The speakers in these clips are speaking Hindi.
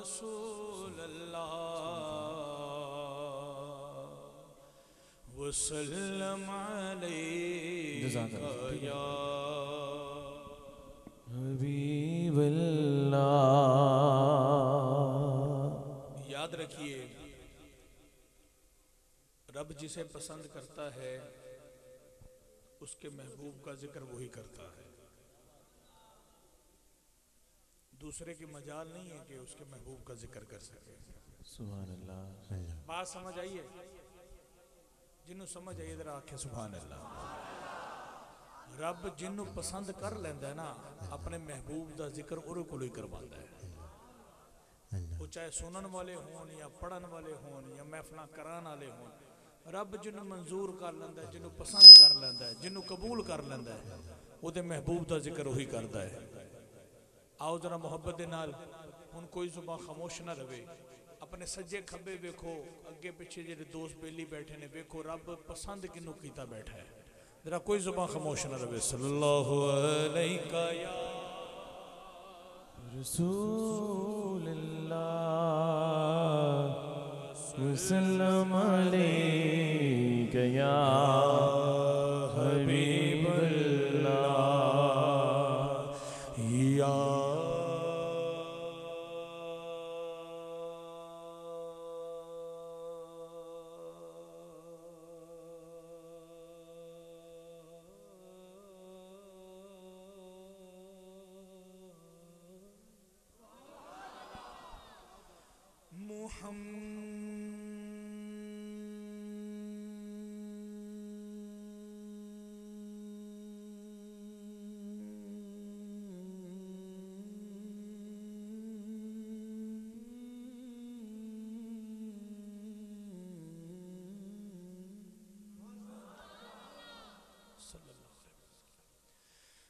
रसूल अल्लाह वसल्लम अलैका या हबीब अल्लाह। याद रखिए, रब जिसे पसंद करता है उसके महबूब का जिक्र वही करता है। दूसरे की मजाल नहीं है कि उसके महबूब का जिक्र कर सके। सुभान अल्लाह। बात समझ आइए? जिन्हों समझ आइए जरा आखे सुभान अल्लाह। रब जिन्हों पसंद कर लेंदा ना अपने महबूब का जिक्र उहदे कोलों ही करवांदा है। वो चाहे सुनन वाले होन या पढ़न वाले होन या महफिल करान वाले होन, रब जिन्हों मंजूर कर लेंदा है, जिन्हों पसंद कर लेंदा है, जिन्हों कबूल कर लेंदा है, उहदे महबूब का जिक्र वही करता है। आओ जरा मुहब्बत दे नाल हुण कोई जुबान खामोश ना रहे। अपने सज्जे खब्बे वेखो, अगे पिछे जेडे दोस्त बेली बैठे ने वेखो, रब पसंद किनू कीता बैठा है। जरा कोई जुबान खामोश ना रहे। सल्लल्लाहु अलैका या रसूल अल्लाह वसल्लम अलैका या हबीब अल्लाह। या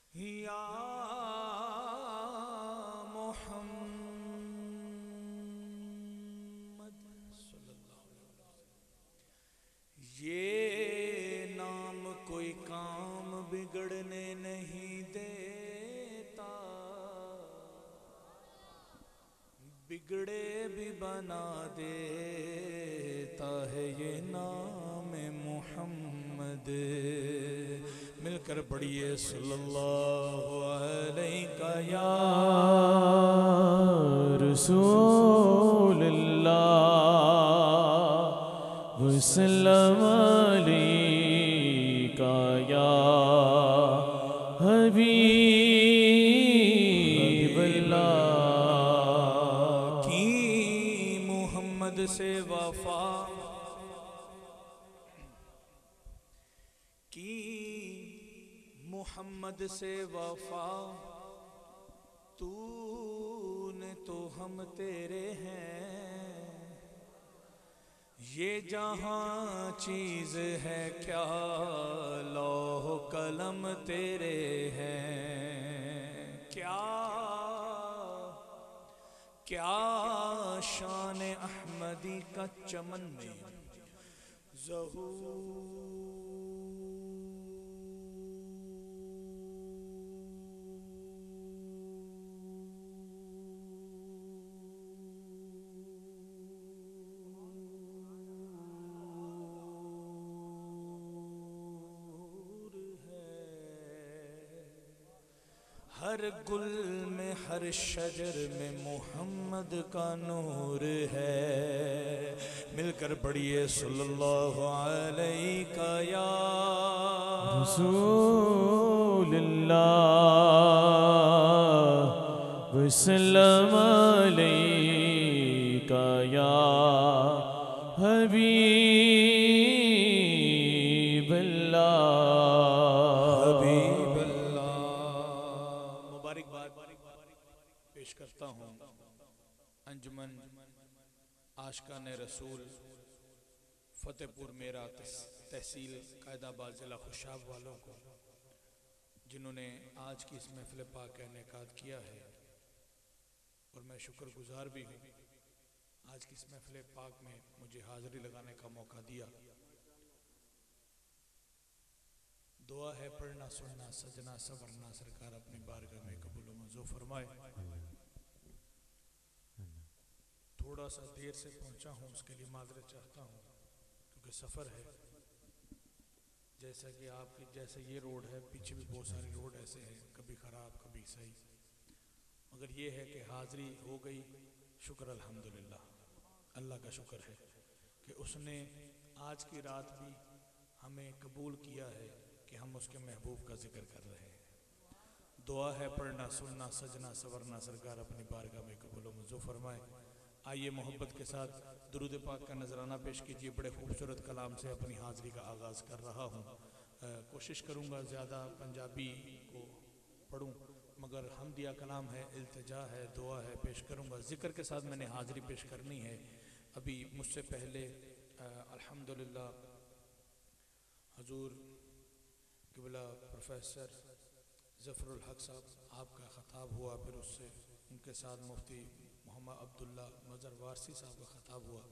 या मोहम्मद सल्लल्लाहु अलैहि वसल्लम। ये नाम कोई काम बिगड़ने नहीं देता, बिगड़े भी बना देता है ये नाम मोहम्मद। मिलकर पढ़िए सल्लल्लाहु अलैका या रसूल अल्लाह वसल्लम अलैका या हबीब अल्लाह। की मोहम्मद से वफा की, मोहम्मद से वफा, तूने तो हम तेरे हैं। ये जहां चीज है क्या, लौह कलम तेरे हैं। क्या क्या शान अहमदी का चमन में हर गुल में हर शजर में मोहम्मद का नूर है। मिलकर पढ़िए सल्लल्लाहु अलैका या रसूल अल्लाह वसल्लम अलैका या हबीब अल्लाह। हबीब अल्लाह। मुबारकबाद पेश करता हूँ अंजुमन आशिकान रसूल फतेहपुर मेरा तहसील कायदाबाद ज़िला खुशाब वालों को, जिन्होंने आज की इस महफिल पाक का इनेकाद किया है। और मैं शुक्रगुजार भी हूँ आज की इस महफिल पाक में मुझे हाज़िरी लगाने का मौका दिया। दुआ है पढ़ना सुनना सजना सवरना, सरकार अपनी बारगाह में कबूल मंजूर फरमाए। थोड़ा सा देर से पहुंचा हूं, उसके लिए माजरत चाहता हूं, क्योंकि सफ़र है। जैसा कि आपकी जैसे ये रोड है, पीछे भी बहुत सारी रोड ऐसे हैं, कभी ख़राब कभी सही, मगर ये है कि हाज़री हो गई। शुक्र अल्हम्दुलिल्लाह, अल्लाह का शुक्र है कि उसने आज की रात भी हमें कबूल किया है कि हम उसके महबूब का जिक्र कर रहे हैं। दुआ है पढ़ना सुनना सजना सवरना, सरकार अपनी बारगाह में कबूल व मंजूर फरमाए। आइए मोहब्बत के साथ दुरूद पाक का नजराना पेश कीजिए। बड़े खूबसूरत कलाम से अपनी हाज़री का आगाज़ कर रहा हूँ। कोशिश करूँगा ज़्यादा पंजाबी को पढ़ूँ, मगर हमदिया कलाम है, इल्तिजा है, दुआ है, पेश करूँगा। ज़िक्र के साथ मैंने हाज़री पेश करनी है। अभी मुझसे पहले अल्हम्दुलिल्लाह हुजूर क़िबला प्रोफेसर ज़फ़रुल हक साहब आपका ख़ताब हुआ, फिर उससे उनके साथ मुफ्ती मोहम्मद अब्दुल्ला मज़र वारसी साहब का ख़ताब हुआ।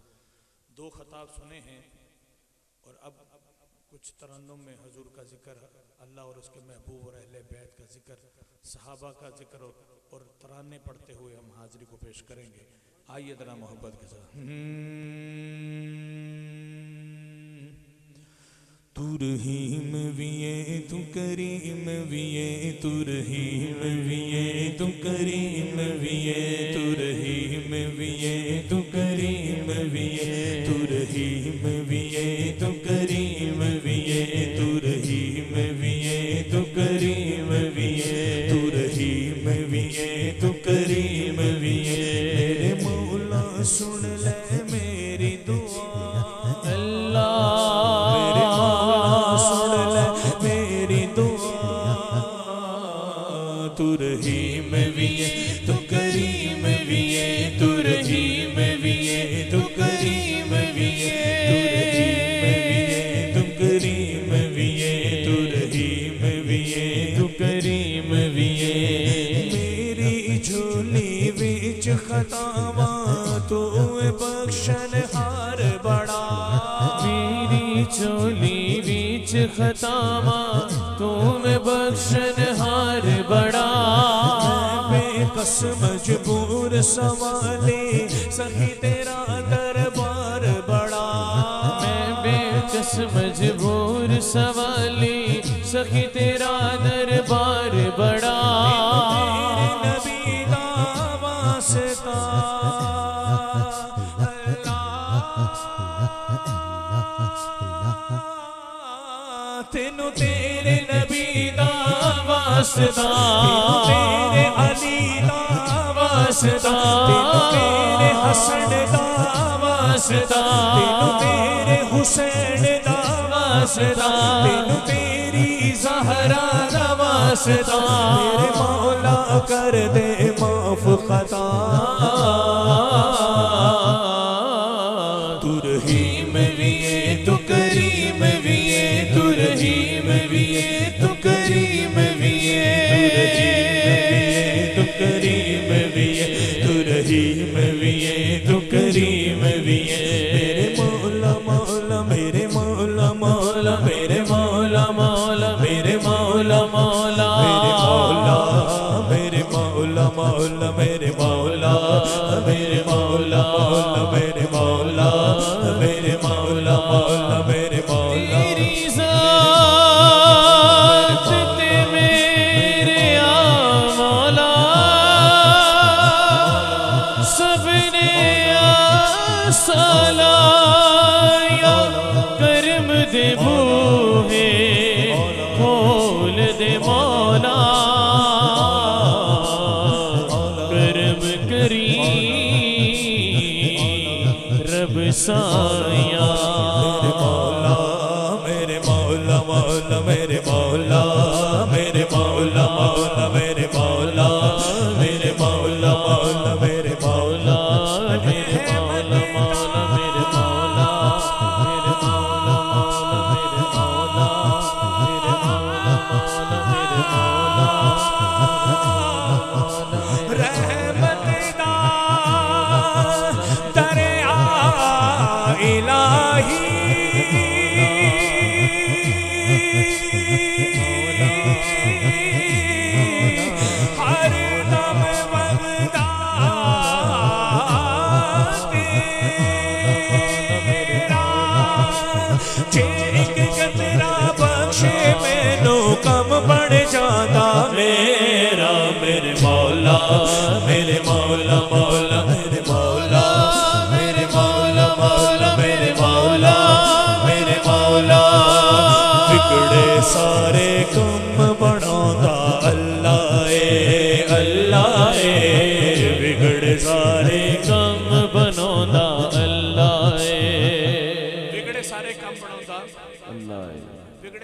2 ख़ताब सुने हैं और अब कुछ तरन्नुम में हुजूर का जिक्र, अल्लाह और उसके महबूब और अहले बैत का जिक्र, सहाबा का जिक्र और तराने पढ़ते हुए हम हाज़री को पेश करेंगे। आइए ज़रा मोहब्बत के साथ। तू रहीम विये तू करीम विये, तू रहीम विये तू करीम विये, तू रहीम विये तू करीम विये, तू रहीम विये तू करीम विये, तू रहीम विये तू करीम विये, तू रहीम विये तू करीम विये। मेरे मौला सुन ले मेरी दुआ, तू रहीम विये तू करीम विये, तू रहीम विये तू करीम विये, तू रहीम विये तू करीम विये, तू रहीम विये तू करीम विये। मेरी झोली विच खतावा तू बख्शनहार बड़ा, मेरी झोली विच खतावा तू बख्शनहार बड़ा। बेकस मजबूर सवाले सही तेरा दरबार बड़ा, मैं बेकस मजबूर सवाले सही तेरा दरबार बड़ा। नबी दा वास्ता तेनू तेरे नबी दा वास्ता, तेरे अली दा वास्ता, तेरे हसन दा वास्ता, तेरे हुसैन दा वास्ता, तेरी ज़हरा दा वास्ता। मेरे मौला कर दे माफ खता, तू रहीम विये तू करीम विये, तू रहीम विये तू करीम विये, तू करीम विये, तू रहीम विये तू करीम विये। मेरे मौला मौला मेरे मौला मौला मेरे मौला मौला मेरे मौला मौला मेरे मौला मौला मेरे मौला मेरे मौला मौला मेरे मौला मेरे मौला मौला मेरे मौला। तेरी ज़ात ते मेरे मौला सबने सलाया, करम दे बूहे खोल दे मौला, करम करी रब साया। मेरे मौला मौला मेरे मौला मेरे मौला मौला मेरे मौला मेरे मौला मौला मेरे मौला मेरे मौला मौला मेरे मौला मेरे मौला मौला मेरे मौला मेरे मौला मौला मेरे मौला। रहमत दा दरिया इलाही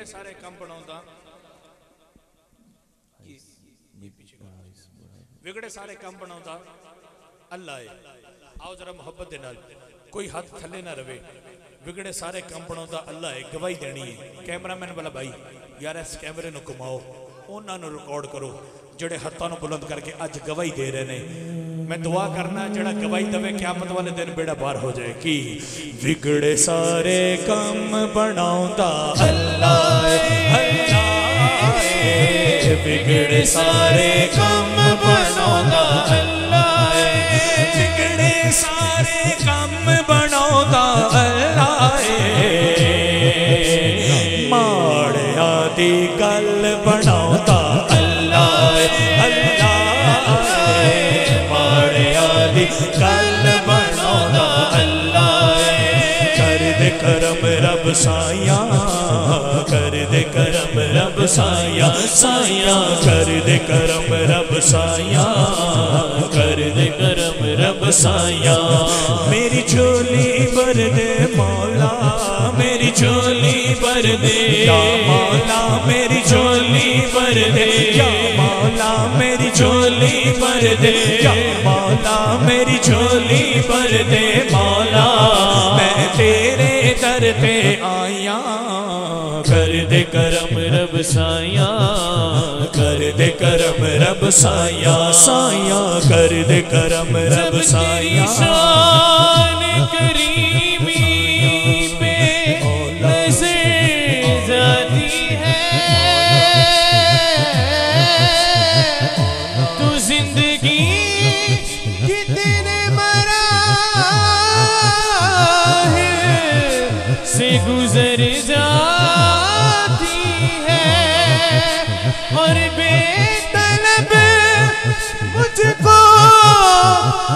विगड़े सारे काम बनाउंदा विगड़े सारे काम बनाउंदा अल्लाह है। आओ जरा मोहब्बत दे नाल कोई हाथ थले ना रवे। विगड़े सारे काम बनाउंदा अल्लाह है। गवाही देनी है। कैमरामैन वाला भाई यार इस कैमरे नु घुमाओ उन्होंने रिकॉर्ड करो जेड़े हाथों को बुलंद करके अज गवाही दे रहे ने। मैं दुआ करना जेड़ा गवाही दवे क़यामत वाले दिन बेड़ा पार हो जाए। कि विगड़े सारे काम बनाउंदा अल्लाह विगड़े सारे काम बनाउंदा अल्लाह विगड़े सारे काम बनाउंदा अल्लाह माड़िया दी गल बनाउंदा अल्लाह माड़िया दी गल बनाउंदा अल्लाह कर दे करम रब साया कर दे करम रब साया साया कर दे करम रब साया कर दे करम रब साया मेरी झोली भर दे मौला मेरी झोली भर दे या मौला मेरी झोली भर दे या मौला मेरी झोली भर दे या मौला मेरी झोली भर दे मौला मैं तेरे दर पे आया कर दे करम रब साया कर दे करम रब साया साया कर दे करम रब साया शान करीमी पे नज़र जाती है तू जिंदगी कितने मराहिल से गुजर जाती है और बेतलब मुझको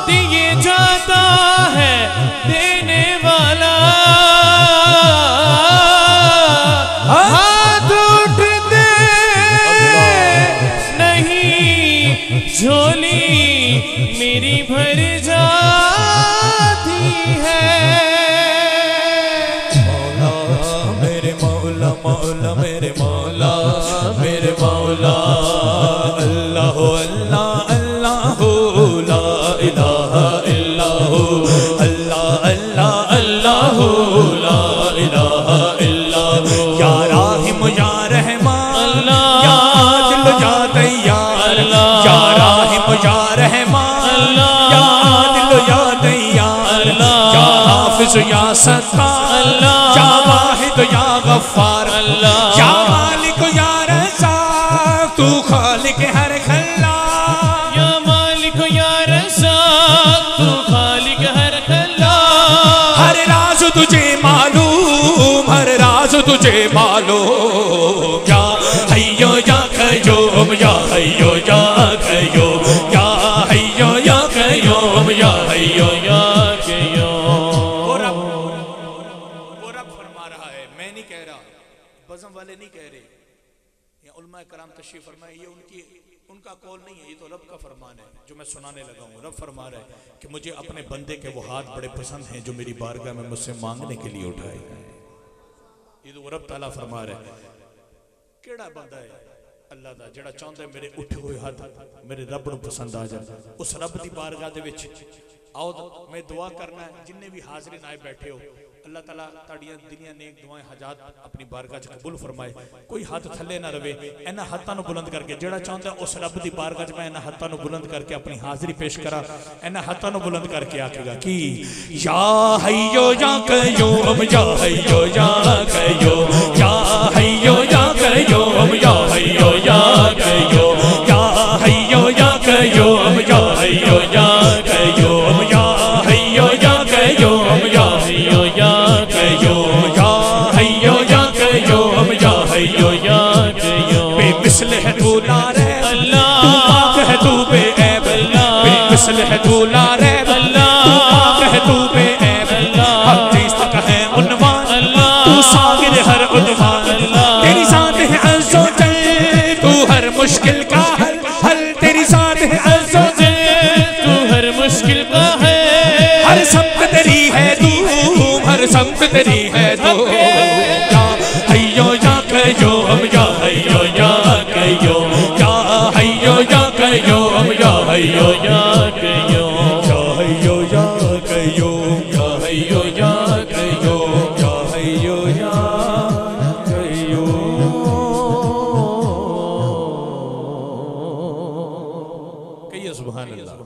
दिए जाता है देने वाला हाथ उठते नहीं झोली मेरी भर जाती है मौला मेरे मौला मेरे मौला अल्लाह अल्लाह अल्लाह ला इलाहा इल्लल्लाहु अल्लाह अल्लाह अल्लाह ला इलाहा इल्लल्लाहु या राहिम या रहमान या आदिल या दय्यार या राहिम या रहमान या आदिल या दय्यार या हाफिज या सत्तार या वाहिद या गफ्फार या मालिक या रज़्ज़ाक़ तू खालिक हर खल्लाक़ या मालिक या रज़्ज़ाक़ तू खालिक हर खल्लाक़ हर राज तुझे मालूम हर राज तुझे मालूम या हय्यो या क़य्यूम या हय्यो या क़य्यूम या हय्यो या क़य्यूम या हय्यो या नहीं कह रहे या उलमा कराम तशरीफ फरमाए ये उनका कौल नहीं है ये तो रब का फरमान है जो मैं सुनाने लगा हूँ। रब फरमा रहा है कि मुझे अपने बंदे के वो हाथ बड़े पसंद हैं जो मेरी बारगाह में मुझसे मांगने के लिए उठाए। ये तो रब ताला फरमा रहा है केड़ा बंदा है अल्लाह दा जेड़ा चाहता है मेरे उठे हुए हाथ मेरे रब नूं पसंद आ जाए। उस रब की बारगाह दे विच आओ मैं दुआ करना है जिन्ने भी हाज़रीन आए बैठे हो अल्लाह ताला ताड़ियां दिलियां नेक दुआएं हजात अपनी बारगाह च कबूल फरमाए। कोई हाथ थले ना रवे इन्हां हाथां नूं बुलंद करके जेड़ा चाहता है उस रब की बारगाह च मैं इन्हां हाथां नूं बुलंद करके अपनी हाज़री पेश करा इन्हां हाथां नूं बुलंद करके आखेगा कि या हय्यो या क़य्यूम या हय्यो या क़य्यूम या हय्यो या क़य्यूम या हय्यो या क़य्यूम या हय्यो या क़य्यूम या हय्यो या क़य्यूम या हय्यो या क़य्यूम या हय्यो या क़य्यूम या हय्यो या क़य्यूम या हय्यो या क़य्यूम बेमिसल है तू नारे अल्लाह तू पाक है तू बेऐब अल्लाह बेमिसल है तू नारे अल्लाह तू पाक है तू बेऐब अल्लाह हर चीज तक है उन्वान अल्लाह तू सागिर हर उन्वान अल्लाह तेरी ज़ात है अज़्ज़ो जल तू हर मुश्किल का हल हल तेरी ज़ात है अज़्ज़ो जल तू हर मुश्किल का है हर सबक तेरी है तू हर सबक तेरी है तू या हय्यो या क़य्यूम कय्यूम या हय्यो या कय्यूम या हय्यो या कय्यूम या हय्यो या कय्यूम या हय्यो या कय्यूम या हय्यो या कय्यूम या हय्यो या कय्यूम। कहिए सुभान अल्लाह।